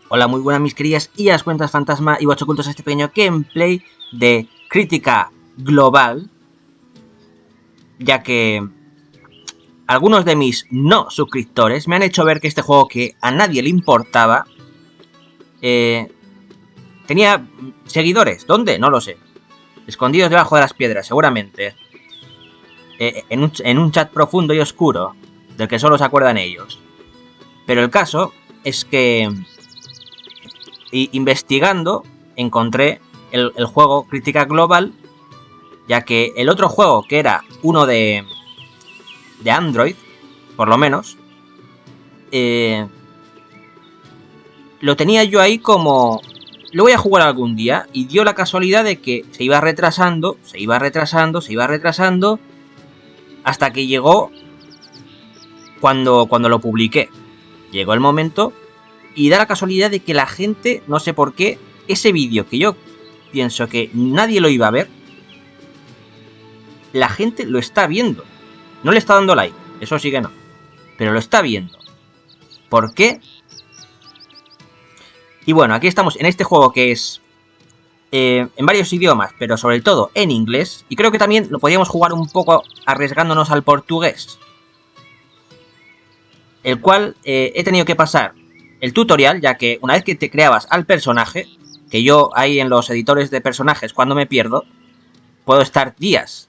Hola, muy buenas mis queridas y las cuentas fantasma y ocho ocultos a este pequeño gameplay de crítica global, ya que algunos de mis no suscriptores me han hecho ver que este juego que a nadie le importaba tenía seguidores. ¿Dónde? No lo sé. Escondidos debajo de las piedras, seguramente. En un chat profundo y oscuro, del que solo se acuerdan ellos. Pero el caso es que investigando encontré el juego Crítica Global, ya que el otro juego, que era uno de Android, por lo menos, lo tenía yo ahí como lo voy a jugar algún día, y dio la casualidad de que se iba retrasando, hasta que llegó cuando lo publiqué. Llegó el momento y da la casualidad de que la gente, no sé por qué, ese vídeo que yo pienso que nadie lo iba a ver, la gente lo está viendo. No le está dando like, eso sí que no, pero lo está viendo. ¿Por qué? Y bueno, aquí estamos en este juego que es en varios idiomas, pero sobre todo en inglés. Y creo que también lo podíamos jugar un poco arriesgándonos al portugués, el cual he tenido que pasar el tutorial, ya que una vez que te creabas al personaje, que yo ahí en los editores de personajes, cuando me pierdo, puedo estar días.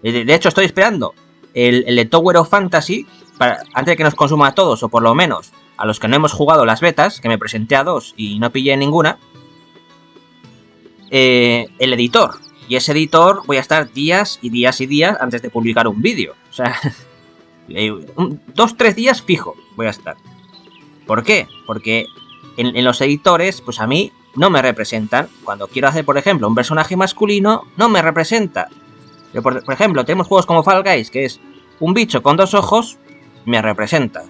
De hecho, estoy esperando el de Tower of Fantasy, antes de que nos consuma a todos, o por lo menos a los que no hemos jugado las betas, que me presenté a 2 y no pillé ninguna, el editor. Y ese editor voy a estar días y días y días antes de publicar un vídeo. O sea, 2-3 días fijo voy a estar. ¿Por qué? Porque en los editores, pues a mí no me representan. Cuando quiero hacer, por ejemplo, un personaje masculino, no me representa. Por ejemplo, tenemos juegos como Fall Guys, que es un bicho con 2 ojos, me representa.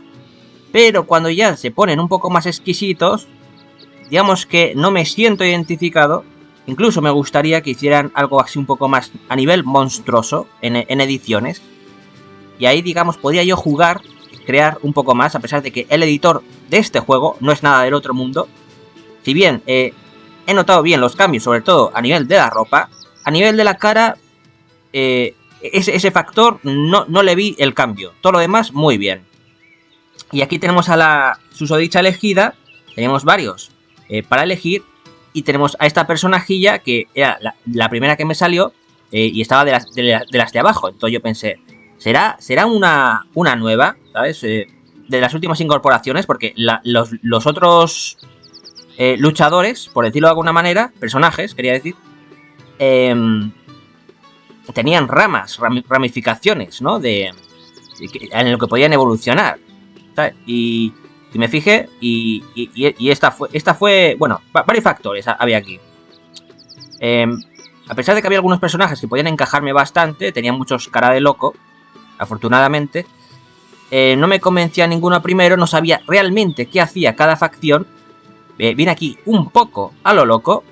Pero cuando ya se ponen un poco más exquisitos, digamos que no me siento identificado. Incluso me gustaría que hicieran algo así un poco más a nivel monstruoso en ediciones. Y ahí, digamos, podría yo jugar, crear un poco más, a pesar de que el editor de este juego no es nada del otro mundo. Si bien he notado bien los cambios, sobre todo a nivel de la ropa, a nivel de la cara, ese factor no le vi el cambio. Todo lo demás, muy bien. Y aquí tenemos a la susodicha elegida, tenemos varios para elegir, y tenemos a esta personajilla que era la primera que me salió, y estaba de las de abajo. Entonces yo pensé, ¿será una nueva, ¿sabes? De las últimas incorporaciones, porque los otros luchadores, por decirlo de alguna manera, personajes, quería decir, tenían ramificaciones, ¿no? En lo que podían evolucionar. ¿Sabes? Y me fijé y esta fue, bueno, varios factores había aquí. A pesar de que había algunos personajes que podían encajarme bastante, tenían muchos cara de loco, afortunadamente, no me convencía ninguno primero, no sabía realmente qué hacía cada facción. Vine aquí un poco a lo loco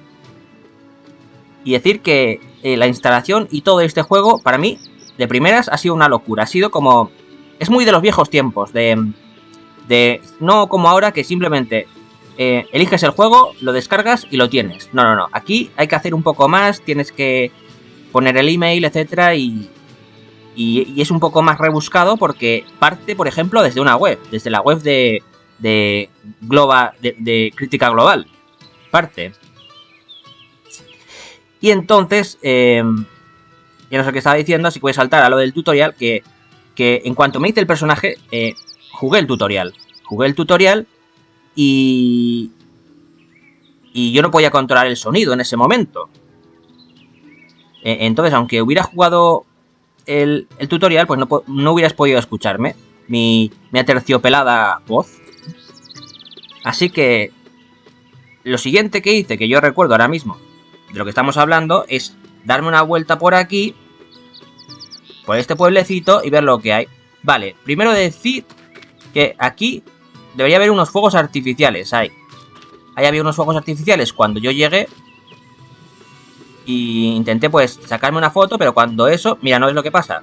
y decir que la instalación y todo este juego, para mí, de primeras, ha sido una locura. Ha sido como... Es muy de los viejos tiempos, no como ahora, que simplemente eliges el juego, lo descargas y lo tienes. No. Aquí hay que hacer un poco más, tienes que poner el email, etcétera, y es un poco más rebuscado porque parte, por ejemplo, desde una web, desde la web de Crítica Global. Parte. Y entonces, ya no sé qué estaba diciendo, así que voy a saltar a lo del tutorial, que en cuanto me hice el personaje, jugué el tutorial y yo no podía controlar el sonido en ese momento. Entonces, aunque hubiera jugado el tutorial, pues no hubieras podido escucharme mi aterciopelada voz. Así que lo siguiente que hice, que yo recuerdo ahora mismo de lo que estamos hablando, es darme una vuelta por aquí, por este pueblecito, y ver lo que hay. Vale, primero decir que aquí debería haber unos fuegos artificiales. Ahí había unos fuegos artificiales cuando yo llegué. Y intenté pues sacarme una foto, pero cuando eso... Mira, ¿no ves lo que pasa?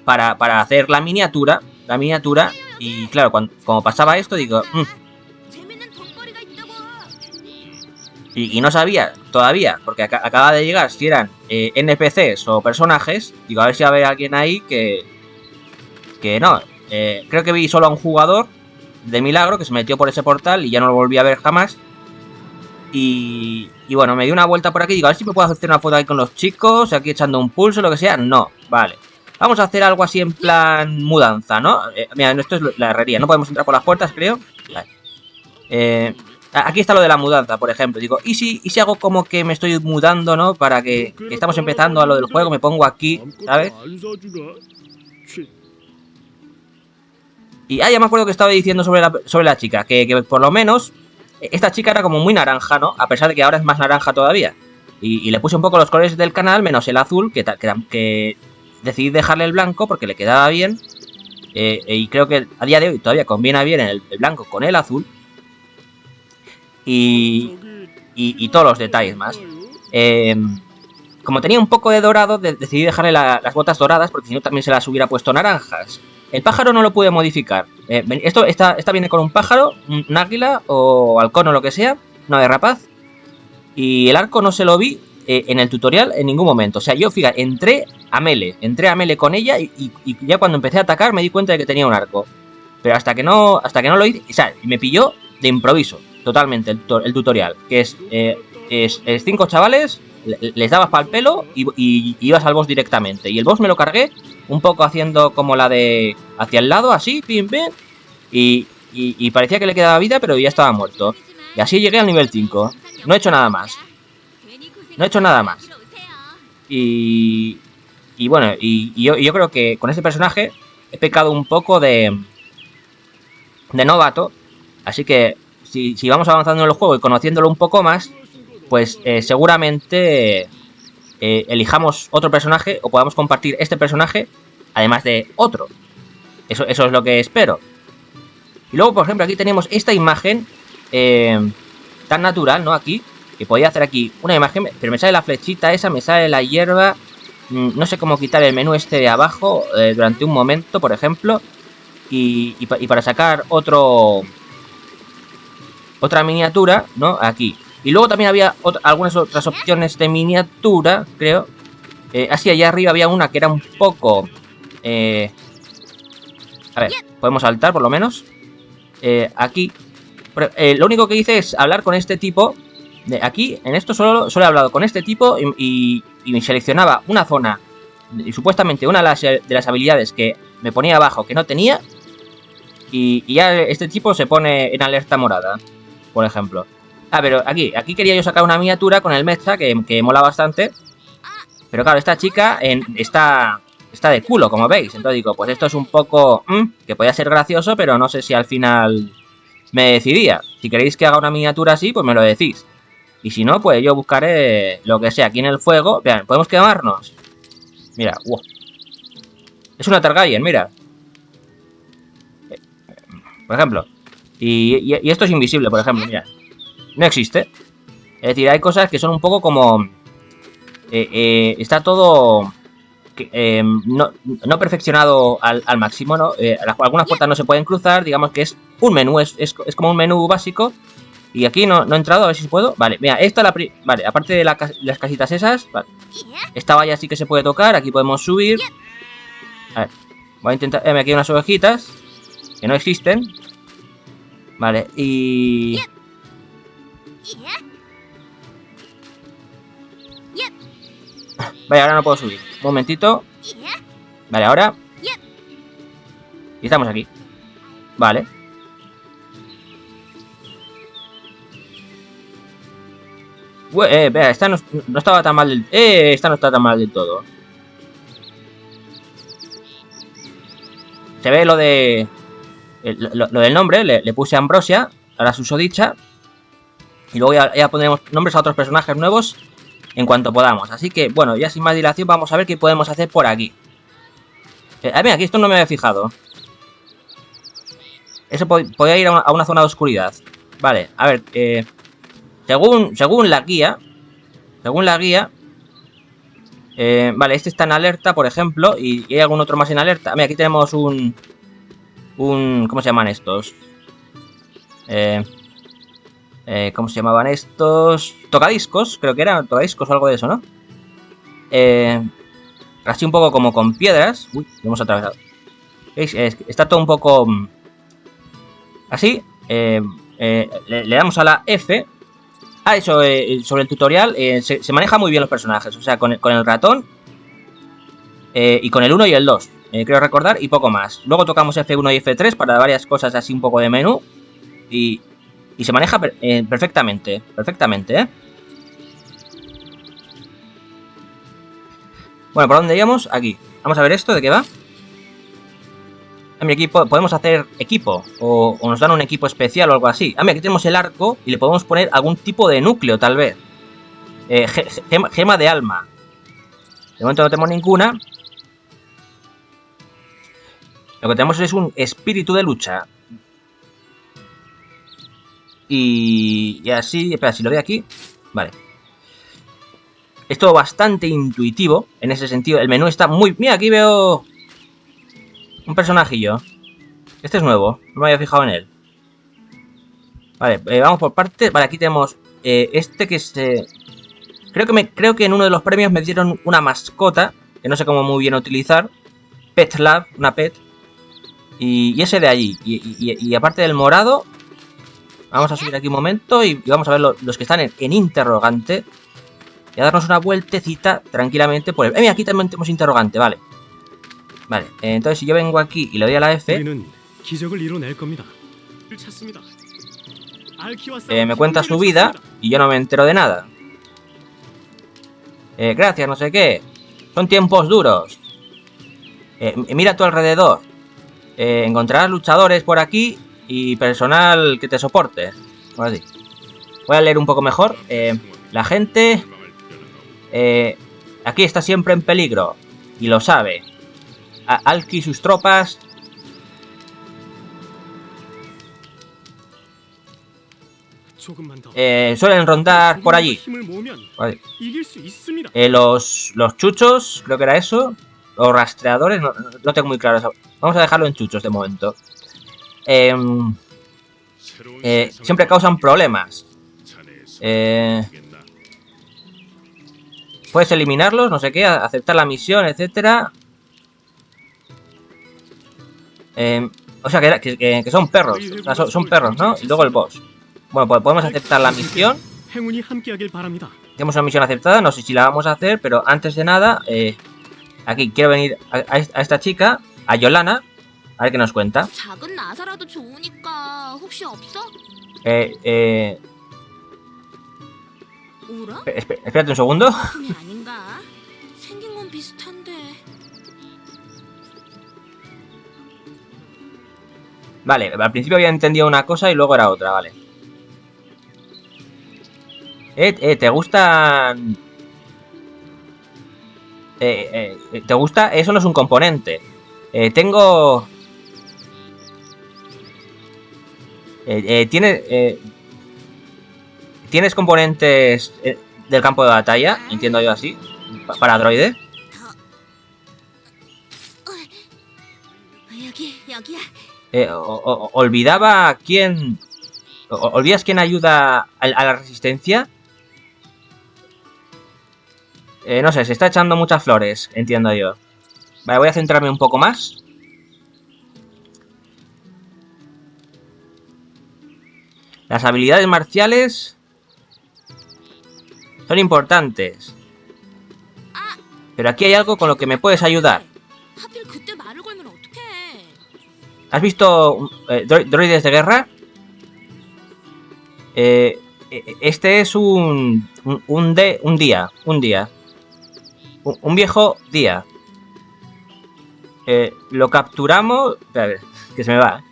Para hacer la miniatura, la miniatura. Y claro, como pasaba esto, digo... Y no sabía todavía, porque acaba de llegar, si eran NPCs o personajes. Digo, a ver si va a haber alguien ahí que no. Creo que vi solo a un jugador de milagro que se metió por ese portal y ya no lo volví a ver jamás. Y bueno, me di una vuelta por aquí y digo, a ver si me puedo hacer una foto ahí con los chicos, aquí echando un pulso, lo que sea. No, vale. Vamos a hacer algo así en plan mudanza, ¿no? Mira, esto es la herrería, no podemos entrar por las puertas, creo. Vale. Aquí está lo de la mudanza, por ejemplo. Digo, ¿y si hago como que me estoy mudando, ¿no? Para que estamos empezando a lo del juego, me pongo aquí, ¿sabes? Y ya me acuerdo que estaba diciendo sobre la chica, que por lo menos esta chica era como muy naranja, ¿no? A pesar de que ahora es más naranja todavía. Y le puse un poco los colores del canal, menos el azul, que decidí dejarle el blanco porque le quedaba bien. Y creo que a día de hoy todavía combina bien el blanco con el azul. Y todos los detalles más. Como tenía un poco de dorado, decidí dejarle las botas doradas, porque si no también se las hubiera puesto naranjas. El pájaro no lo pude modificar. Esta viene con un pájaro, un águila o halcón o lo que sea, una de rapaz. Y el arco no se lo vi en el tutorial en ningún momento. O sea, yo, fíjate, entré a melee con ella y ya cuando empecé a atacar me di cuenta de que tenía un arco. Pero hasta que no lo hice, o sea, me pilló de improviso totalmente el tutorial. Que es 5 chavales, les dabas para el pelo y ibas al boss directamente. Y el boss me lo cargué un poco haciendo como la de hacia el lado, así, pim, pim. Y parecía que le quedaba vida, pero ya estaba muerto. Y así llegué al nivel 5. No he hecho nada más. Y bueno, yo creo que con este personaje he pecado un poco de novato. Así que si vamos avanzando en el juego y conociéndolo un poco más, pues seguramente elijamos otro personaje o podamos compartir este personaje además de otro. Eso es lo que espero. Y luego, por ejemplo, aquí tenemos esta imagen tan natural, ¿no? Aquí, que podía hacer aquí una imagen, pero me sale la flechita esa, me sale la hierba. No sé cómo quitar el menú este de abajo durante un momento, por ejemplo. Y para sacar otra miniatura, ¿no? Aquí. Y luego también había algunas otras opciones de miniatura, creo. Así allá arriba había una que era un poco... a ver, podemos saltar por lo menos. Aquí. Lo único que hice es hablar con este tipo. Aquí, en esto solo he hablado con este tipo y me seleccionaba una zona. Y supuestamente una de las habilidades que me ponía abajo que no tenía. Y ya este tipo se pone en alerta morada, por ejemplo. Pero aquí quería yo sacar una miniatura con el mecha que mola bastante. Pero claro, esta chica está de culo, como veis. Entonces digo, pues esto es un poco... que podía ser gracioso, pero no sé si al final me decidía. Si queréis que haga una miniatura así, pues me lo decís. Y si no, pues yo buscaré lo que sea aquí en el fuego. Vean, ¿podemos quemarnos? Mira, wow. Es una Targaryen, mira. Por ejemplo. Y esto es invisible, por ejemplo, mira. No existe. Es decir, hay cosas que son un poco como... está todo... no perfeccionado al máximo, ¿no? Algunas puertas no se pueden cruzar, digamos que es un menú, es como un menú básico. Y aquí no he entrado, a ver si puedo. Vale, mira, esta vale, aparte de las casitas esas, vale. Esta valla sí que se puede tocar, aquí podemos subir. A ver, voy a intentar... aquí hay unas ovejitas que no existen. Vale, y... Vale, ahora no puedo subir. Un momentito. Vale, ahora. Y estamos aquí. Vale. Vea, esta no estaba tan mal del... esta no está tan mal del todo. Se ve lo de... Lo del nombre, le puse Ambrosia, ahora su susodicha. Y luego ya pondremos nombres a otros personajes nuevos en cuanto podamos. Así que, bueno, ya sin más dilación, vamos a ver qué podemos hacer por aquí. Mira, aquí esto no me había fijado. Eso podía ir a una zona de oscuridad. Vale, a ver, según la guía... vale, este está en alerta, por ejemplo, y hay algún otro más en alerta. Mira, aquí tenemos un ¿Cómo se llaman estos? ¿Cómo se llamaban estos? Tocadiscos, creo que eran tocadiscos o algo de eso, ¿no? Así un poco como con piedras. Uy, lo hemos atravesado. ¿Veis? Está todo un poco así. Le damos a la F. Ah, eso, sobre el tutorial, se maneja muy bien los personajes. O sea, con el ratón y con el 1 y el 2. Creo recordar, y poco más. Luego tocamos F1 y F3 para varias cosas así un poco de menú. Y se maneja perfectamente. Perfectamente, ¿eh? Bueno, ¿por dónde íbamos? Aquí. Vamos a ver esto, ¿de qué va? Mira, aquí podemos hacer equipo. O nos dan un equipo especial o algo así. Mira, aquí tenemos el arco y le podemos poner algún tipo de núcleo, tal vez. Gema de alma. De momento no tenemos ninguna. Lo que tenemos es un espíritu de lucha. Y así... Espera, si lo veo aquí... Vale. Es todo bastante intuitivo en ese sentido. El menú está muy... Mira, aquí veo un personajillo. Este es nuevo, no me había fijado en él. Vale, vamos por partes. Vale, aquí tenemos este que es... Creo que en uno de los premios me dieron una mascota, que no sé cómo muy bien utilizar. Pet Lab, una pet. Y ese de allí. Y aparte del morado, vamos a subir aquí un momento y vamos a ver los que están en interrogante. Y a darnos una vueltecita tranquilamente por el... mira, aquí también tenemos interrogante, vale. Vale, entonces si yo vengo aquí y le doy a la F... me cuenta su vida y yo no me entero de nada. Gracias, no sé qué. Son tiempos duros. Mira a tu alrededor. Encontrarás luchadores por aquí y personal que te soporte. Así. Voy a leer un poco mejor. La gente... aquí está siempre en peligro. Y lo sabe. Alki y sus tropas... suelen rondar por allí. Vale. Los chuchos, creo que era eso. Los rastreadores, no tengo muy claro eso. Vamos a dejarlo en chuchos de momento. Siempre causan problemas. Puedes eliminarlos, no sé qué, aceptar la misión, etcétera. O sea, que son perros. O sea, son perros, ¿no? Y luego el boss. Bueno, pues podemos aceptar la misión. Tenemos una misión aceptada, no sé si la vamos a hacer, pero antes de nada, aquí quiero venir a esta chica, a Yolana, a ver qué nos cuenta. Espérate un segundo. Vale, al principio había entendido una cosa y luego era otra, vale. ¿Te gustan...? ¿Te gusta? Eso no es un componente. Tengo... ¿Tienes componentes del campo de batalla? Entiendo yo así. Para droide. Olvidaba quién... ¿Olvidas quién ayuda a la resistencia? No sé, se está echando muchas flores, entiendo yo. Vale, voy a centrarme un poco más. Las habilidades marciales son importantes. Pero aquí hay algo con lo que me puedes ayudar. ¿Has visto droides de guerra? Este es un día. Un viejo día. Lo capturamos... A ver, que se me va.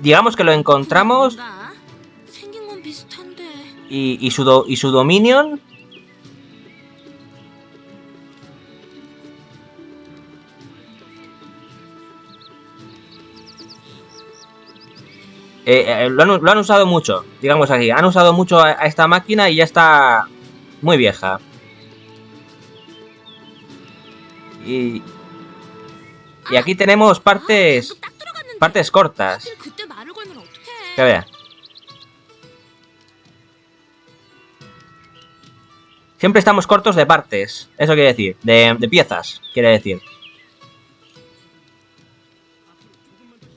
Digamos que lo encontramos. Y su Dominion... lo han usado mucho, digamos así. Han usado mucho a esta máquina y ya está muy vieja. Y aquí tenemos partes cortas. Que vea. Siempre estamos cortos de partes. Eso quiere decir. De piezas, quiere decir.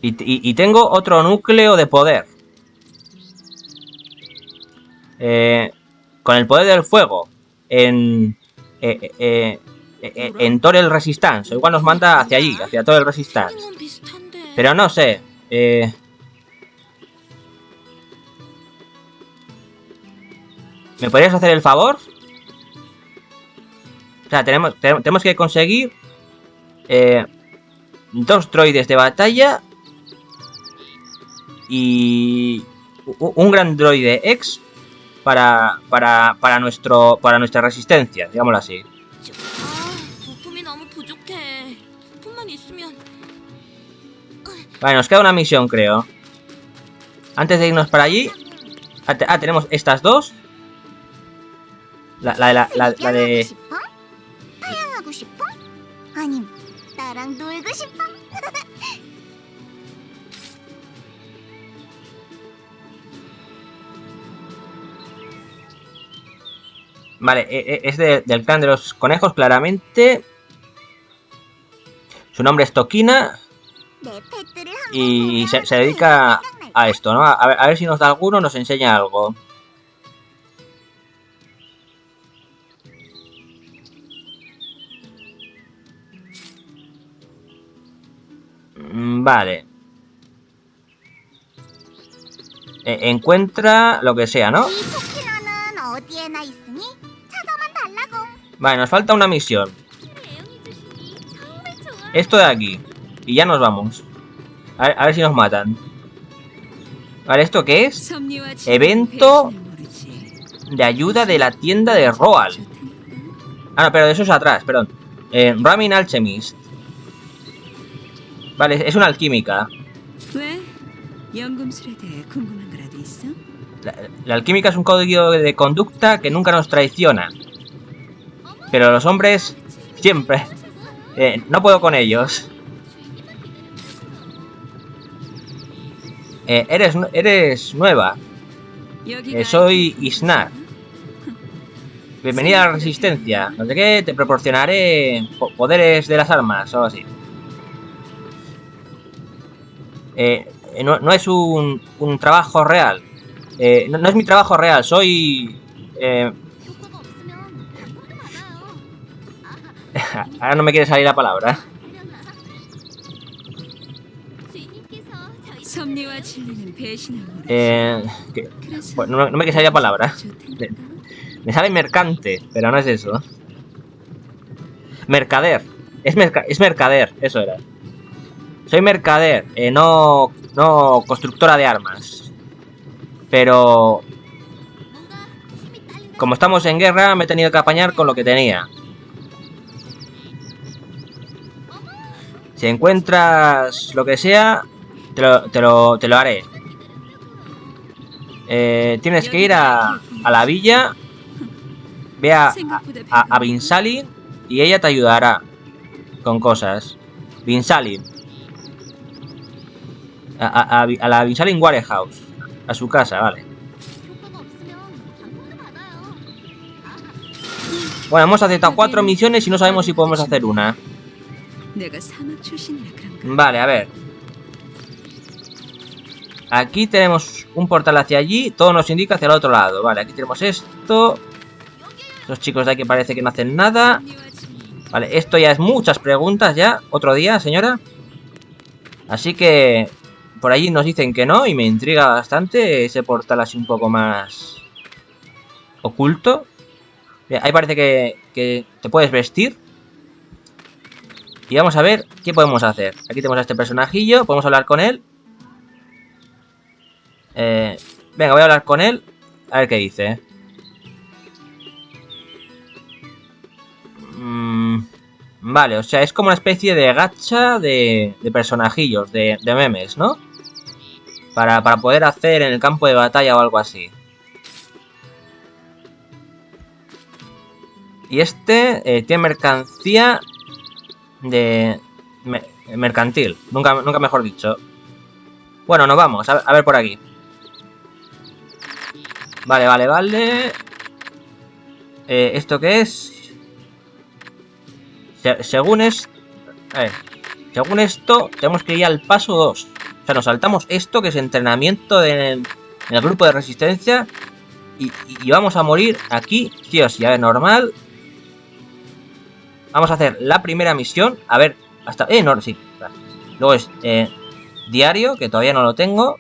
Y tengo otro núcleo de poder. Con el poder del fuego. En Torel Resistance. Igual nos manda hacia allí, hacia Torel Resistance. Pero no sé. ¿Me podrías hacer el favor? O sea, tenemos que conseguir 2 droides de batalla y un gran droide X para nuestra resistencia, digámoslo así. Vale, nos queda una misión, creo. Antes de irnos para allí. Tenemos estas dos. La de... Vale, es del clan de los conejos, claramente. Su nombre es Tokina. Y se dedica a esto, ¿no? A ver si nos da alguno, nos enseña algo. Vale. Encuentra lo que sea, ¿no? Vale, nos falta una misión. Esto de aquí. Y ya nos vamos. A ver si nos matan. Vale, ¿esto qué es? Evento de ayuda de la tienda de Roal. Ah, no, pero eso es atrás, perdón. Ramin Alchemist. Vale, es una alquímica. La alquímica es un código de conducta que nunca nos traiciona. Pero los hombres siempre. No puedo con ellos. Eres nueva. Soy Isnar. Bienvenida a la resistencia. No sé qué, te proporcionaré poderes de las armas o algo así. No es un trabajo real. No es mi trabajo real, soy... Ahora no me quiere salir la palabra. Bueno, no me quiere salir la palabra. Me sale mercante, pero no es eso. Mercader. Es mercader, eso era. Soy mercader, no constructora de armas. Pero... como estamos en guerra, me he tenido que apañar con lo que tenía. Si encuentras lo que sea, te lo haré. Tienes que ir a la villa. Ve a Vinsalin y ella te ayudará con cosas. Vinsalin. A la Vinsalin Warehouse. A su casa, vale. Bueno, hemos aceptado 4 misiones y no sabemos si podemos hacer una. Vale, a ver. Aquí tenemos un portal hacia allí. Todo nos indica hacia el otro lado. Vale, aquí tenemos esto. Los chicos de aquí parece que no hacen nada. Vale, esto ya es muchas preguntas ya. Otro día, señora. Así que... por allí nos dicen que no. Y me intriga bastante ese portal así un poco más... oculto. Ahí parece que te puedes vestir. Y vamos a ver qué podemos hacer. Aquí tenemos a este personajillo. Podemos hablar con él. Venga, voy a hablar con él. A ver qué dice. Vale, o sea, es como una especie de gacha de personajillos, de memes, ¿no? Para poder hacer en el campo de batalla o algo así. Y este tiene mercancía de mercantil. Nunca mejor dicho. Bueno, nos vamos. A ver por aquí. Vale. ¿Esto qué es? Según es... A ver. Según esto, tenemos que ir al paso 2. O sea, nos saltamos esto, que es entrenamiento en el grupo de resistencia. Y vamos a morir aquí, sí o sí. A ver, normal. Vamos a hacer la primera misión. A ver, hasta... no, sí. Luego es diario, que todavía no lo tengo.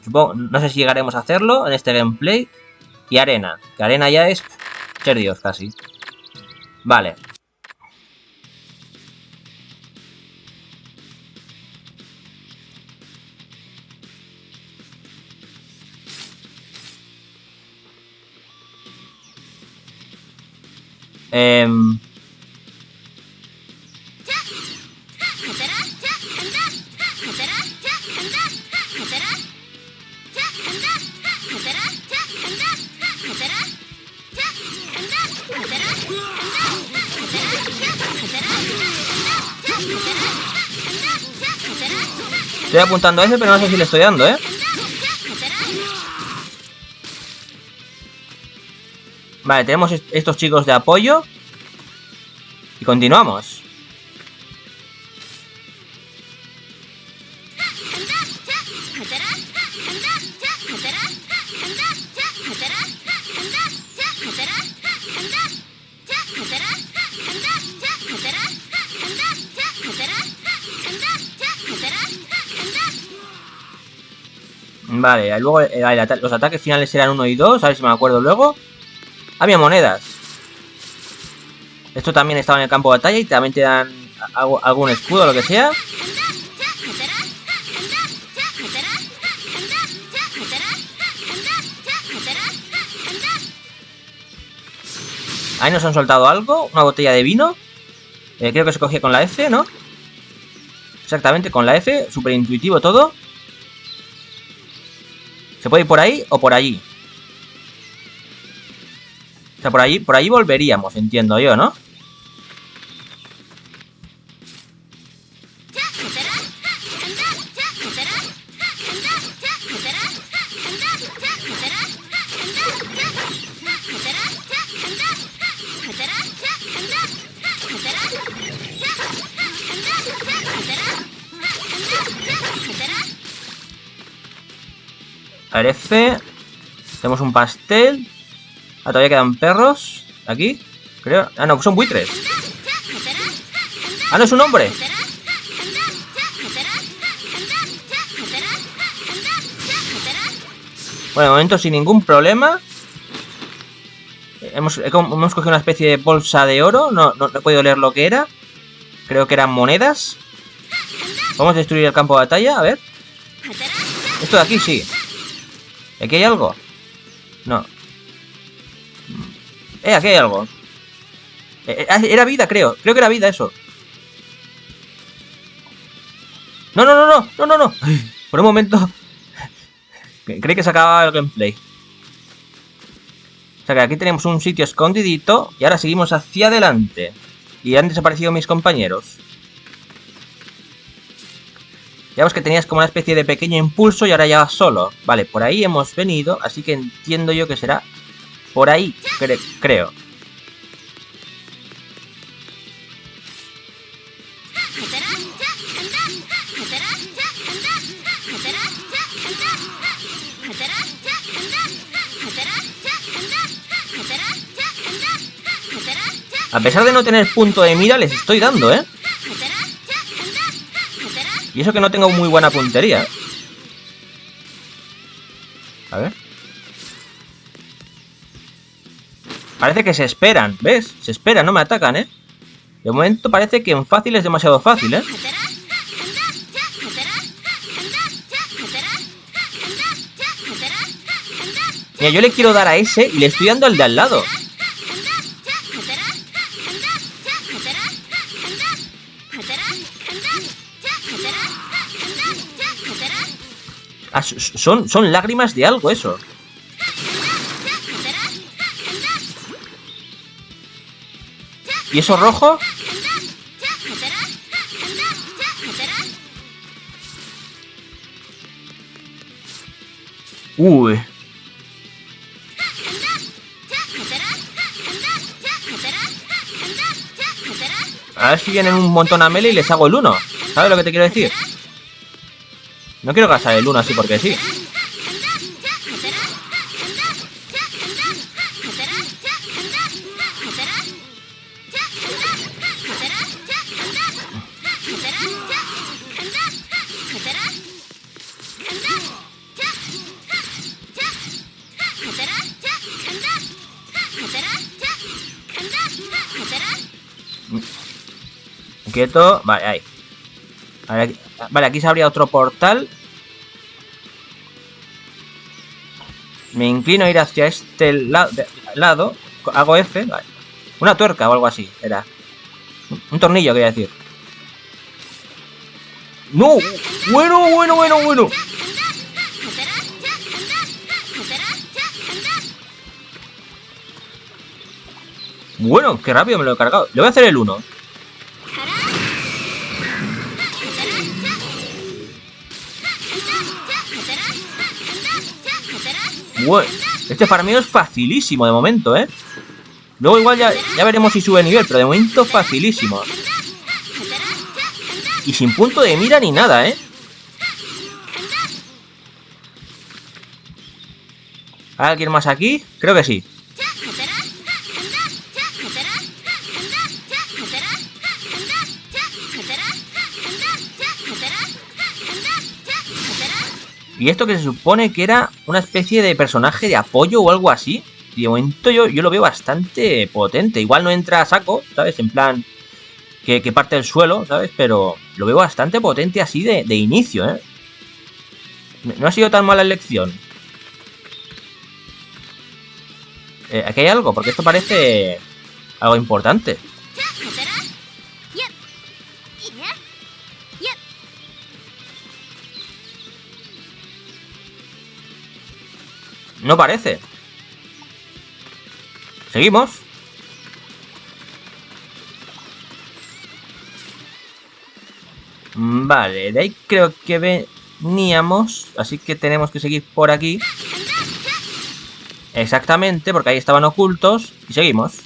Supongo, no sé si llegaremos a hacerlo en este gameplay. Y arena, que arena ya es ser Dios casi. Vale. Estoy apuntando a ese, pero no sé si le estoy dando, ¿eh? Vale, tenemos estos chicos de apoyo. Y continuamos. Vale, luego los ataques finales eran 1 y 2, a ver si me acuerdo luego. Había monedas. Esto también estaba en el campo de batalla y también te dan algún escudo o lo que sea. Ahí nos han soltado algo, una botella de vino. Creo que se cogía con la F, ¿no? Exactamente, con la F, súper intuitivo todo. ¿Se puede ir por ahí o por allí? O sea, por allí volveríamos, entiendo yo, ¿no? A ver, F. Tenemos un pastel. Ah, todavía quedan perros. Aquí, creo. Ah, no, son buitres. Ah, no, es un hombre. Bueno, de momento sin ningún problema. Hemos cogido una especie de bolsa de oro. No he podido leer lo que era. Creo que eran monedas. Vamos a destruir el campo de batalla, a ver. Esto de aquí sí. ¿Aquí hay algo? No. Aquí hay algo. Era vida, creo. Creo que era vida eso. No. Ay, por un momento creí que se acababa el gameplay. O sea que aquí tenemos un sitio escondidito. Y ahora seguimos hacia adelante. Y han desaparecido mis compañeros. Ya ves que tenías como una especie de pequeño impulso y ahora ya vas solo. Vale, por ahí hemos venido, así que entiendo yo que será por ahí, creo. A pesar de no tener punto de mira, les estoy dando, ¿eh? Y eso que no tengo muy buena puntería. A ver. Parece que se esperan, ¿ves? Se esperan, no me atacan, ¿eh? De momento parece que en fácil es demasiado fácil, ¿eh? Mira, yo le quiero dar a ese y le estoy dando al de al lado. Ah, son lágrimas de algo eso. ¿Y eso rojo? Uy. A ver si vienen un montón a melee y les hago el 1. ¿Sabes lo que te quiero decir? No quiero gastar el 1 así porque sí. Quieto. Vale, ahí. Vale, aquí se abría otro portal. Me inclino a ir hacia este lado. Hago F. Vale. Una tuerca o algo así. Era. Un tornillo, quería decir. ¡No! Bueno. Bueno, qué rápido me lo he cargado. Le voy a hacer el 1. Bueno, este farmeo es facilísimo de momento, ¿eh? Luego igual ya veremos si sube nivel, pero de momento facilísimo. Y sin punto de mira ni nada, ¿eh? ¿Alguien más aquí? Creo que sí. Y esto que se supone que era una especie de personaje de apoyo o algo así. Y de momento yo lo veo bastante potente. Igual no entra a saco, ¿sabes? En plan que parte del suelo, ¿sabes? Pero lo veo bastante potente así de inicio, ¿eh? No ha sido tan mala elección. Aquí hay algo, porque esto parece algo importante. No parece. Seguimos. Vale, de ahí creo que veníamos. Así que tenemos que seguir por aquí. Exactamente, porque ahí estaban ocultos. Y seguimos.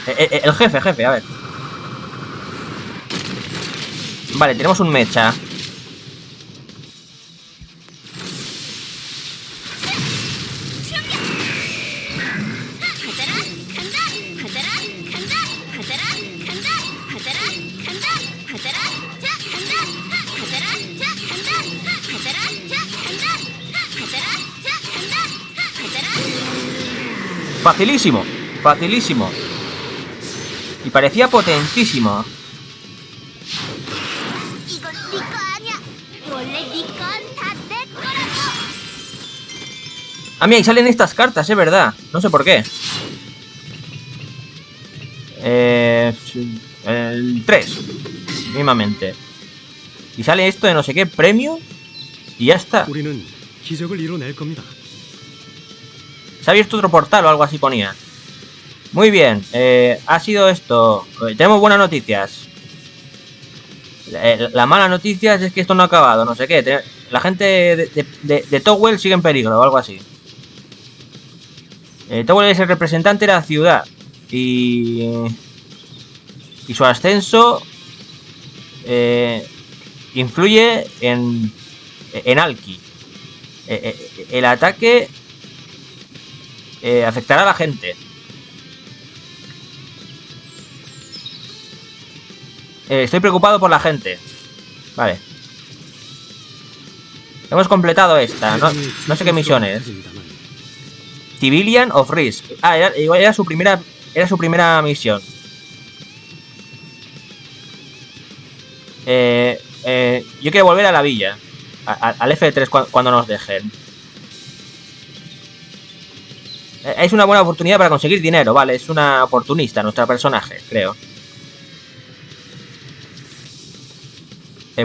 El jefe, a ver. Vale, tenemos un mecha. Facilísimo, facilísimo. Y parecía potentísimo. Ah, mira, y salen estas cartas, es verdad. No sé por qué. El 3. Mismamente. Y sale esto de no sé qué premio. Y ya está. Se ha abierto otro portal o algo así ponía. Muy bien, ha sido esto. Tenemos buenas noticias. La mala noticia es que esto no ha acabado, no sé qué. La gente de Towel sigue en peligro o algo así. Towel es el representante de la ciudad. Y su ascenso influye en Alki. El ataque afectará a la gente. Estoy preocupado por la gente. Vale. Hemos completado esta. No sé qué misión es. Civilian of Risk. Ah, era su primera misión. Yo quiero volver a la villa. Al F3 cuando nos dejen. Es una buena oportunidad para conseguir dinero, vale. Es una oportunista nuestra personaje, creo.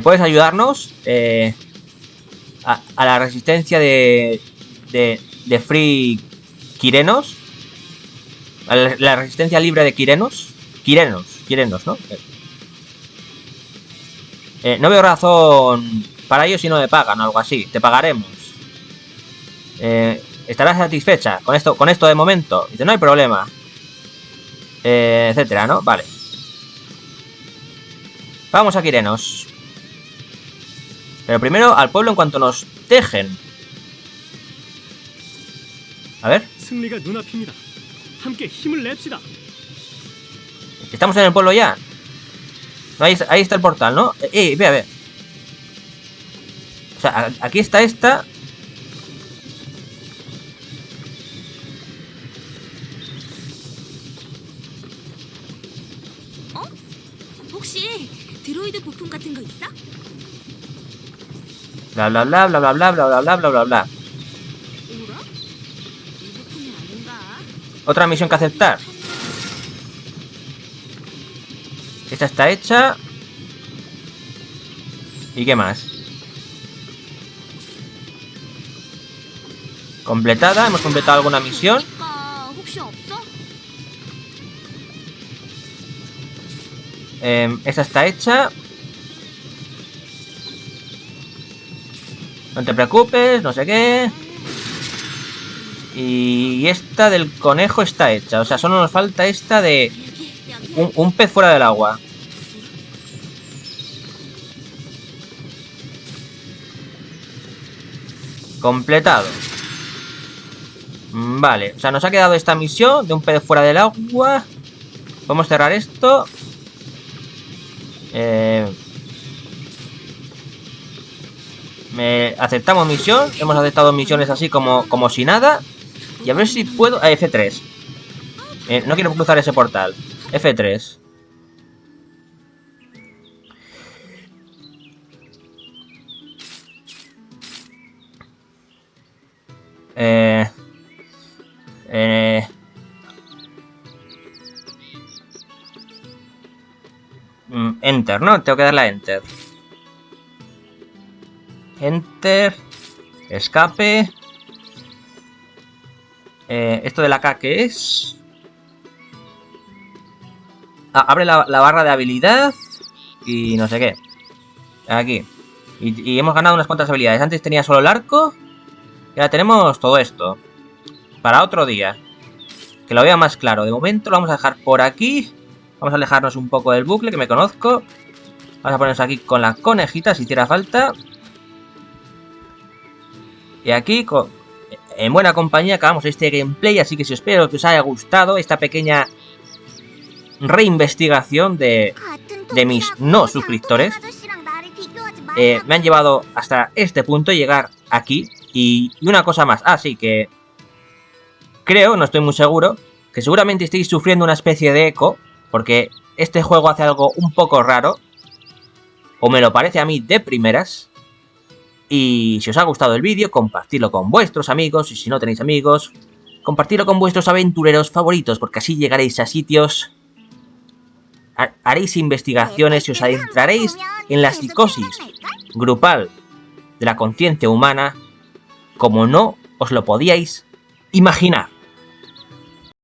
¿Puedes ayudarnos? A la resistencia de Free Kirenos. A la resistencia libre de Kirenos. Kirenos, ¿no? No veo razón para ello si no me pagan o algo así. Te pagaremos. ¿Estarás satisfecha con esto de momento? Dice, no hay problema. Etcétera, ¿no? Vale. Vamos a Quirenos. Pero primero al pueblo en cuanto nos dejen. A ver. Estamos en el pueblo ya. No, ahí está el portal, ¿no? Ve a ver. O sea, aquí está esta. Bla bla bla bla bla bla bla bla bla bla bla bla. Otra misión que aceptar. Esta está hecha. ¿Y qué más? Completada. Hemos completado alguna misión. Esta está hecha. No te preocupes, no sé qué. Y esta del conejo está hecha. O sea, solo nos falta esta de un pez fuera del agua. Completado. Vale, o sea, nos ha quedado esta misión de un pez fuera del agua. Podemos cerrar esto. Aceptamos misión. Hemos aceptado misiones así como si nada. Y a ver si puedo... F3. No quiero cruzar ese portal. F3. Enter, ¿no? Tengo que darle a Enter. Enter. Escape. Esto de la K, ¿qué es? Abre la barra de habilidad. Y no sé qué. Aquí. Y hemos ganado unas cuantas habilidades. Antes tenía solo el arco. Y ahora tenemos todo esto. Para otro día. Que lo vea más claro. De momento lo vamos a dejar por aquí. Vamos a alejarnos un poco del bucle, que me conozco. Vamos a ponernos aquí con la conejita, si hiciera falta. Y aquí, en buena compañía, acabamos este gameplay. Así que espero que os haya gustado esta pequeña reinvestigación de mis no suscriptores. Me han llevado hasta este punto, llegar aquí. Y una cosa más. Sí, que creo, no estoy muy seguro, que seguramente estéis sufriendo una especie de eco. Porque este juego hace algo un poco raro. O me lo parece a mí de primeras. Y si os ha gustado el vídeo, compartidlo con vuestros amigos. Y si no tenéis amigos, compartidlo con vuestros aventureros favoritos. Porque así llegaréis a sitios... Haréis investigaciones y os adentraréis en la psicosis grupal de la conciencia humana. Como no os lo podíais imaginar.